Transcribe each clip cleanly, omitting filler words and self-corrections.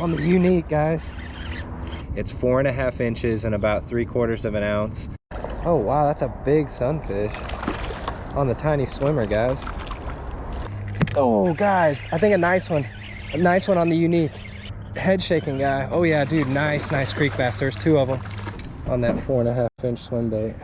on the Yunique, guys. It's 4.5 inches and about 3/4 of an ounce. Oh wow, that's a big sunfish on the tiny swimmer, guys. Oh guys, I think a nice one on the Yunique. Head shaking guy. Oh yeah, dude, nice creek bass. There's 2 of them on that 4.5 inch swim bait.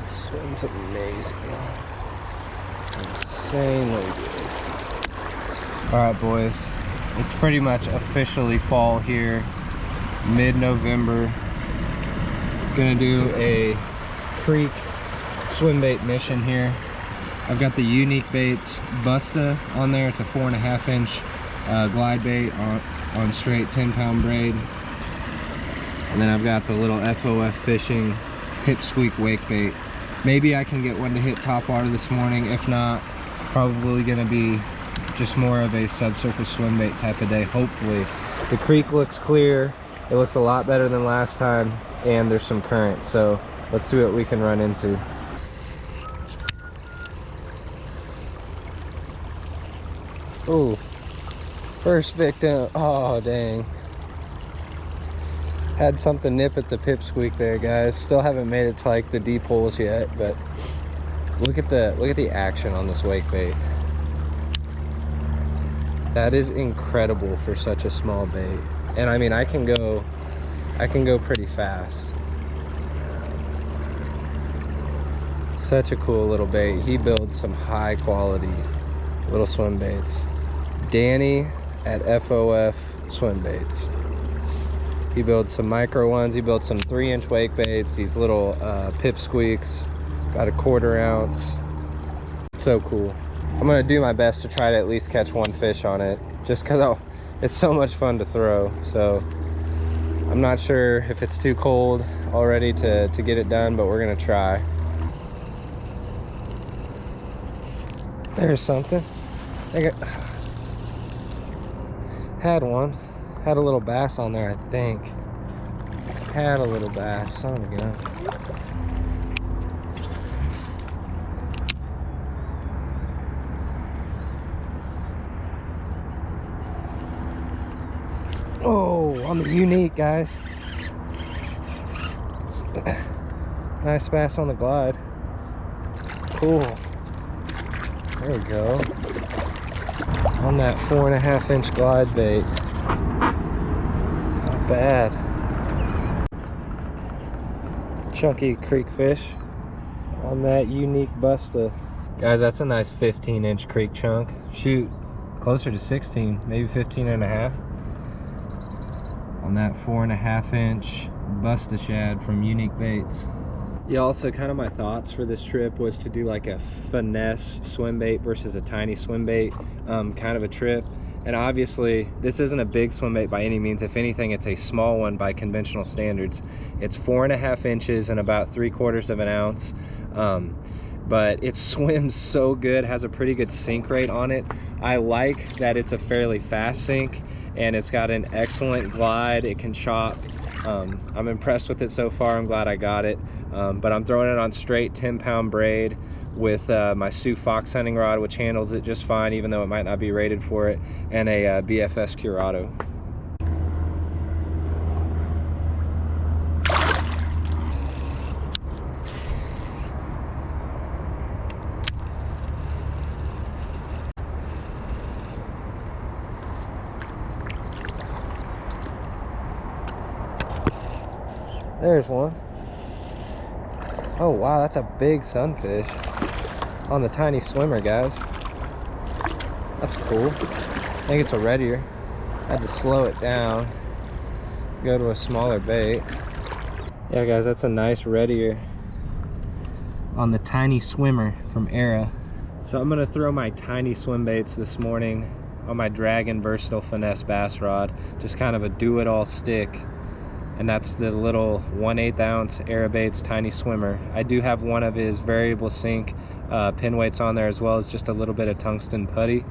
Swims amazing. Insanely good. Alright boys, it's pretty much officially fall here, mid-November. Gonna do a creek swim bait mission here. I've got the Yunique baits Busta on there. It's a 4.5 inch glide bait on straight 10-pound braid. And then I've got the little FOF Fishing Pipsqueak wake bait. Maybe I can get one to hit top water this morning. If not, probably gonna be just more of a subsurface swim bait type of day, hopefully. The creek looks clear. It looks a lot better than last time, and there's some current. So let's see what we can run into. Oh, first victim. Oh, dang. Had something nip at the pipsqueak there, guys. Still haven't made it to like the deep holes yet, but look at the action on this wake bait. That is incredible for such a small bait. And I mean, I can go pretty fast. Such a cool little bait. He builds some high quality little swim baits. Danny at FOF Swim Baits. He builds some micro ones. He builds some 3-inch wake baits. These little pipsqueaks. Got a 1/4 ounce. So cool. I'm gonna do my best to try to at least catch 1 fish on it, just because it's so much fun to throw. So I'm not sure if it's too cold already to get it done, but we're gonna try. There's something. Had one. Had a little bass on there, I think. Had a little bass. Son of a gun. Oh, on the Yunique, guys. Nice bass on the glide. Cool. There we go. On that 4.5 inch glide bait. Not bad. It's a chunky creek fish on that Yunique Busta. Guys, that's a nice 15-inch creek chunk. Shoot, closer to 16, maybe 15.5. On that 4.5 inch Busta shad from Yunique Baits. Yeah, also kind of my thoughts for this trip was to do like a finesse swim bait versus a tiny swim bait kind of a trip. And obviously this isn't a big swim bait by any means. If anything, it's a small one by conventional standards. It's 4.5 inches and about 3/4 of an ounce. But it swims so good, has a pretty good sink rate on it. I like that it's a fairly fast sink and it's got an excellent glide. It can chop. I'm impressed with it so far. I'm glad I got it. But I'm throwing it on straight 10-pound braid with my Sioux Fox hunting rod, which handles it just fine, even though it might not be rated for it, and a BFS Curado. There's one. Oh wow, that's a big sunfish on the tiny swimmer, guys. That's cool. I think it's a red ear. I had to slow it down, go to a smaller bait. Yeah guys, that's a nice red ear on the tiny swimmer from Era. So I'm gonna throw my tiny swim baits this morning on my Dragon Versatile Finesse bass rod. Just kind of a do-it-all stick. and that's the little 1/8 ounce Aerobait's Tiny Swimmer. I do have one of his variable sink pin weights on there, as well as just a little bit of tungsten putty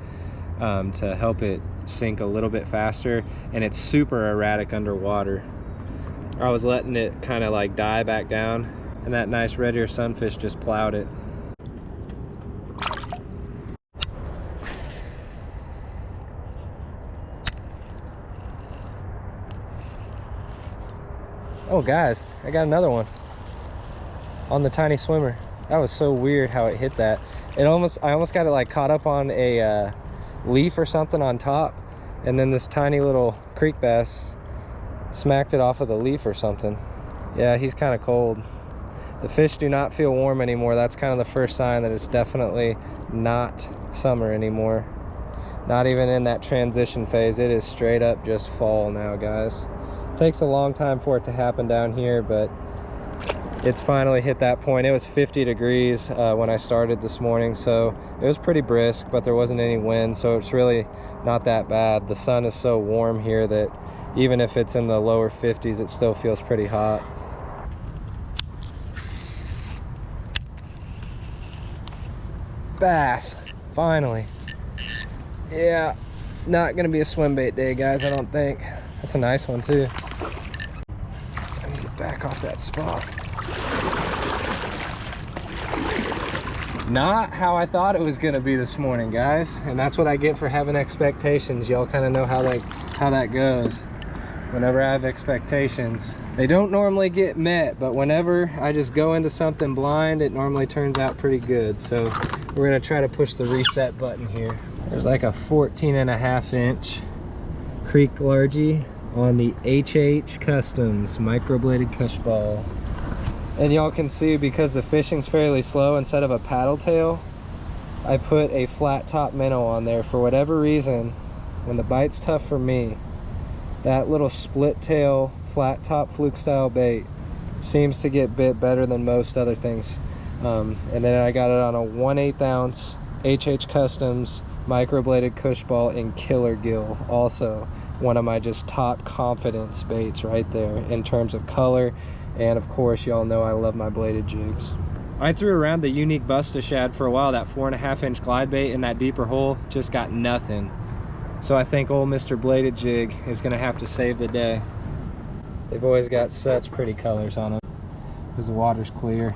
to help it sink a little bit faster, and it's super erratic underwater. I was letting it kind of like die back down, and that nice red ear sunfish just plowed it. Oh guys, I got another one on the Tiny Swimmer. That was so weird how it hit that. I almost got it like caught up on a leaf or something on top, and then this tiny little creek bass smacked it off of the leaf or something. Yeah, he's kind of cold. The fish do not feel warm anymore. That's kind of the first sign that it's definitely not summer anymore. Not even in that transition phase. It is straight up just fall now, guys. Takes a long time for it to happen down here, but it's finally hit that point. It was 50 degrees when I started this morning, so it was pretty brisk, but there wasn't any wind, so it's really not that bad. The sun is so warm here that even if it's in the lower 50s, it still feels pretty hot. Bass, finally. Yeah, not gonna be a swim bait day, guys, I don't think. That's a nice one too. I need to back off that spot. Not how I thought it was gonna be this morning, guys, and that's what I get for having expectations. Y'all kind of know how that goes. Whenever I have expectations, they don't normally get met, but whenever I just go into something blind, it normally turns out pretty good. So we're gonna try to push the reset button here. There's like a 14.5 inch creek largie on the HH Customs microbladed Kooshball. And y'all can see, because the fishing's fairly slow, instead of a paddle tail, I put a flat top minnow on there. For whatever reason, when the bite's tough for me, that little split tail flat top fluke style bait seems to get bit better than most other things. And then I got it on a 1/8 ounce HH Customs microbladed Kooshball in Killer Gill. Also one of my just top confidence baits right there in terms of color. And of course, y'all know I love my bladed jigs. I threw around the Yunique Busta shad for a while. That 4.5 inch glide bait in that deeper hole just got nothing. So I think old Mr. Bladed Jig is gonna have to save the day. They've always got such pretty colors on them because the water's clear.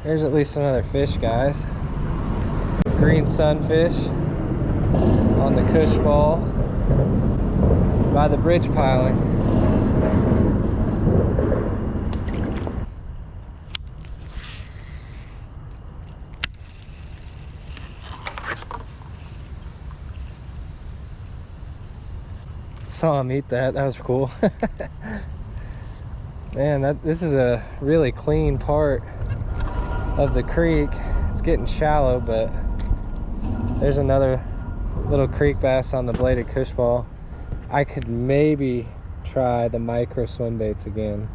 There's at least another fish, guys. Green sunfish on the Kooshball by the bridge piling. Saw him eat that. That was cool. Man, this is a really clean part of the creek. It's getting shallow, but there's another little creek bass on the bladed Kooshball. I could maybe try the micro swim baits again.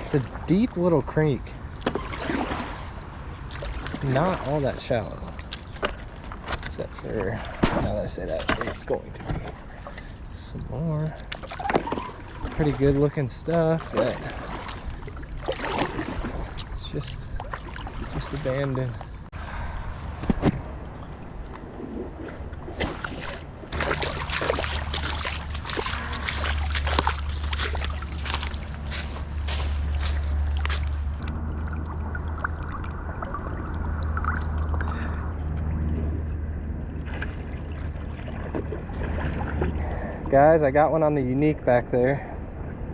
It's a deep little creek. It's not all that shallow, except for, now that I say that, it's going to be. Some more pretty good looking stuff that it's just abandoned. Guys, I got one on the Yunique back there.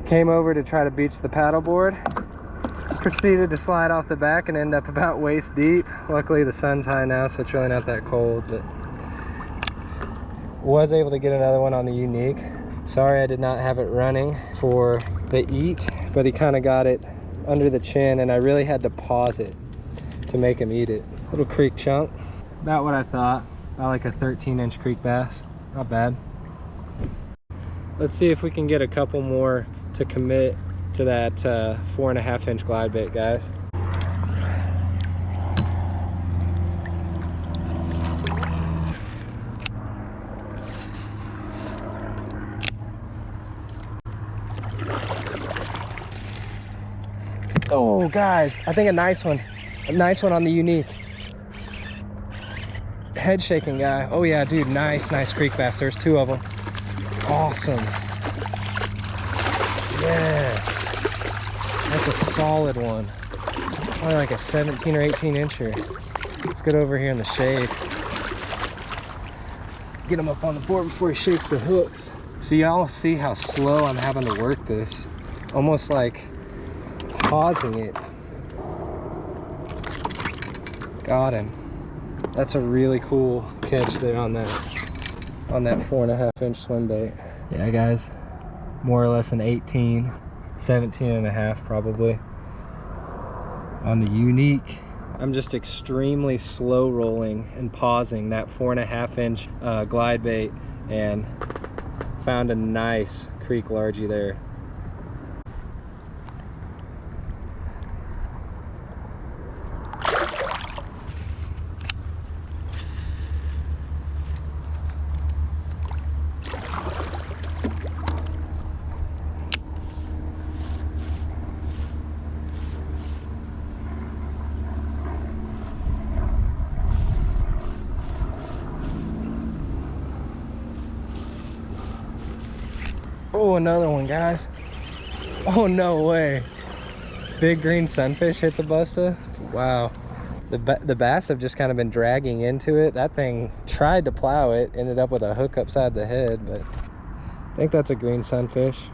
Came over to try to beach the paddleboard. Proceeded to slide off the back and end up about waist deep. Luckily the sun's high now, so it's really not that cold, but was able to get another one on the Yunique. Sorry I did not have it running for the eat. but he kind of got it under the chin, and I really had to pause it to make him eat it. Little creek chunk. About what I thought. About like a 13-inch creek bass. Not bad. Let's see if we can get a couple more to commit to that 4.5-inch glide bait, guys. Oh, guys, I think a nice one on the Yunique. Head shaking guy. Oh yeah, dude, nice creek bass. There's 2 of them. Awesome. Yes, that's a solid one. Probably like a 17 or 18 incher. Let's get over here in the shade. Get him up on the board before he shakes the hooks. So y'all see how slow I'm having to work this. Almost like pausing it. Got him. That's a really cool catch there on that 4.5-inch swim bait. Yeah, guys, more or less an 18, 17 and a half probably on the Yunique. I'm just extremely slow rolling and pausing that 4.5-inch glide bait, and found a nice creek largie there. Oh, another one, guys. Oh, no way. Big green sunfish hit the Busta. Wow. The bass have just kind of been dragging into it. That thing tried to plow it, ended up with a hook upside the head, but I think that's a green sunfish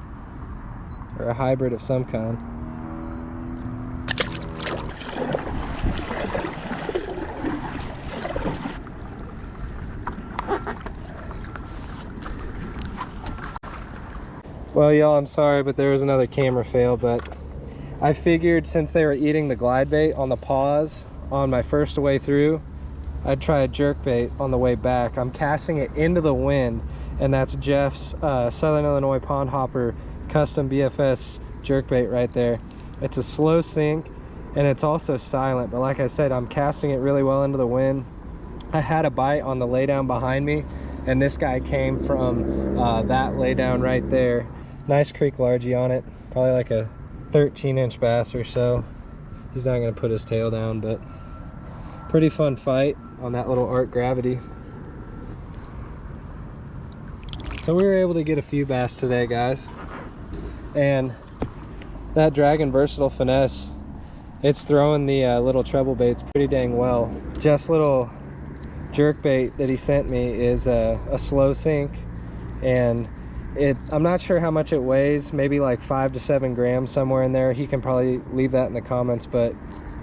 or a hybrid of some kind. Well, y'all, I'm sorry, but there was another camera fail, but I figured since they were eating the glide bait on the pause on my first way through, I'd try a jerk bait on the way back. I'm casting it into the wind, and that's Jeff's Southern Illinois Pond Hopper custom BFS jerk bait right there. It's a slow sink, and it's also silent, but like I said, I'm casting it really well into the wind. I had a bite on the laydown behind me, and this guy came from that laydown right there. Nice creek largie on it, probably like a 13-inch bass or so. He's not gonna put his tail down, but pretty fun fight on that little Art Gravity. So we were able to get a few bass today, guys, and that Dragon Versatile Finesse, it's throwing the little treble baits pretty dang well. Just little jerk bait that he sent me is a slow sink, and I'm not sure how much it weighs, maybe like 5 to 7 grams, somewhere in there. He can probably leave that in the comments, but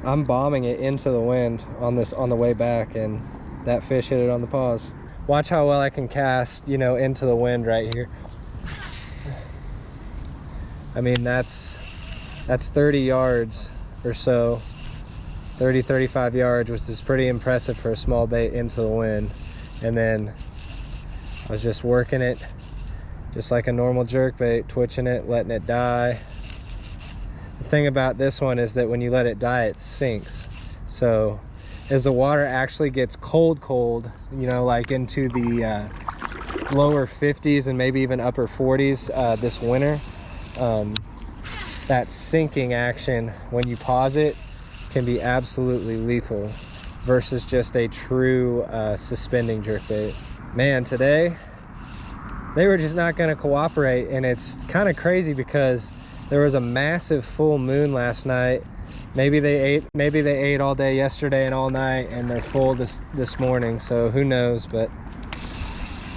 I'm bombing it into the wind on the way back, and that fish hit it on the pause. Watch how well I can cast, you know, into the wind right here. I mean, that's 30 yards or so, 30-35 yards, which is pretty impressive for a small bait into the wind. And then I was just working it just like a normal jerk bait, twitching it, letting it die. The thing about this one is that when you let it die, it sinks. So as the water actually gets cold, you know, like into the lower 50s and maybe even upper 40s this winter, that sinking action when you pause it can be absolutely lethal versus just a true suspending jerkbait. Man, today they were just not going to cooperate, and it's kind of crazy because there was a massive full moon last night. Maybe they ate all day yesterday and all night, and they're full this morning, so who knows. But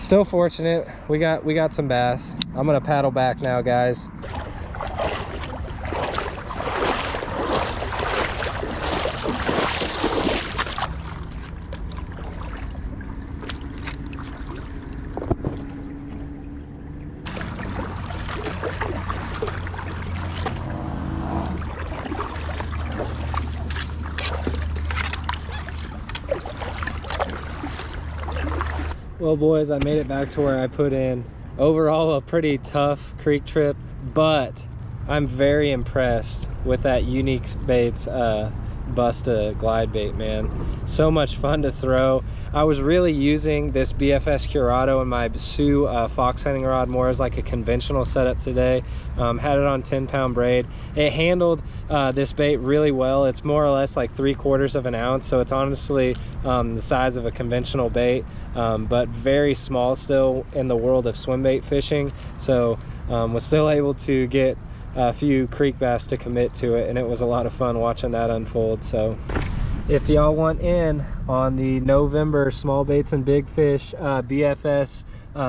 still fortunate, we got some bass. I'm gonna paddle back now, guys. Well boys, I made it back to where I put in. Overall a pretty tough creek trip, but I'm very impressed with that Yunique Baits Busta glide bait, man. So much fun to throw. I was really using this BFS Curado and my Sioux fox hunting rod more as like a conventional setup today. Had it on 10-pound braid. It handled this bait really well. It's more or less like 3/4 of an ounce, so it's honestly the size of a conventional bait, but very small still in the world of swim bait fishing. So was still able to get a few creek bass to commit to it, and it was a lot of fun watching that unfold. So if y'all want in on the November small baits and big fish BFS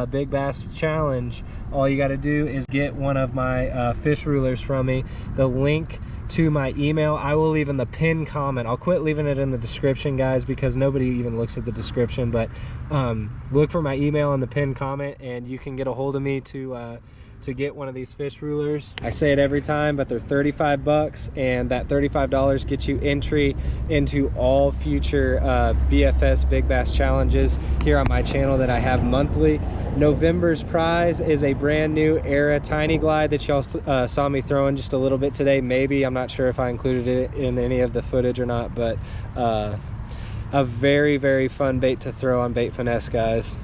big bass challenge, all you got to do is get one of my fish rulers from me. The link to my email I will leave in the pinned comment. I'll quit leaving it in the description, guys, because nobody even looks at the description, but look for my email in the pinned comment and you can get a hold of me to get one of these fish rulers. I say it every time, but they're 35 bucks, and that $35 gets you entry into all future BFS big bass challenges here on my channel that I have monthly. November's prize is a brand new Era Tiny Glide that y'all saw me throwing just a little bit today. Maybe, I'm not sure if I included it in any of the footage or not, but a very, very fun bait to throw on Bait Finesse, guys.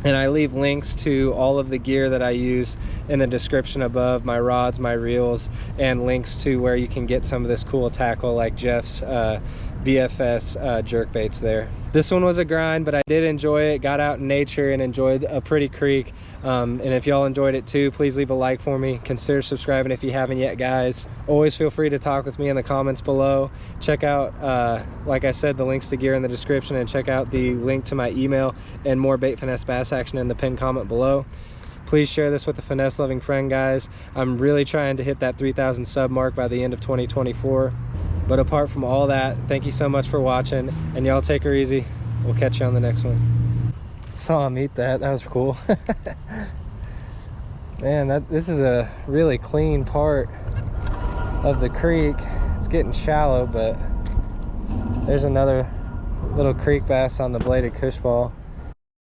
And I leave links to all of the gear that I use in the description above, my rods, my reels, and links to where you can get some of this cool tackle like Jeff's BFS jerk baits there. This one was a grind, but I did enjoy it. Got out in nature and enjoyed a pretty creek. And if y'all enjoyed it too, please leave a like for me. Consider subscribing if you haven't yet, guys. Always feel free to talk with me in the comments below. Check out, like I said, the links to gear in the description, and check out the link to my email and more Bait Finesse bass action in the pinned comment below. Please share this with a finesse loving friend, guys. I'm really trying to hit that 3,000 sub mark by the end of 2024. But apart from all that, thank you so much for watching, and y'all take her easy. We'll catch you on the next one. Saw him eat that. That was cool. Man, this is a really clean part of the creek. It's getting shallow, but there's another little creek bass on the bladed Kooshball.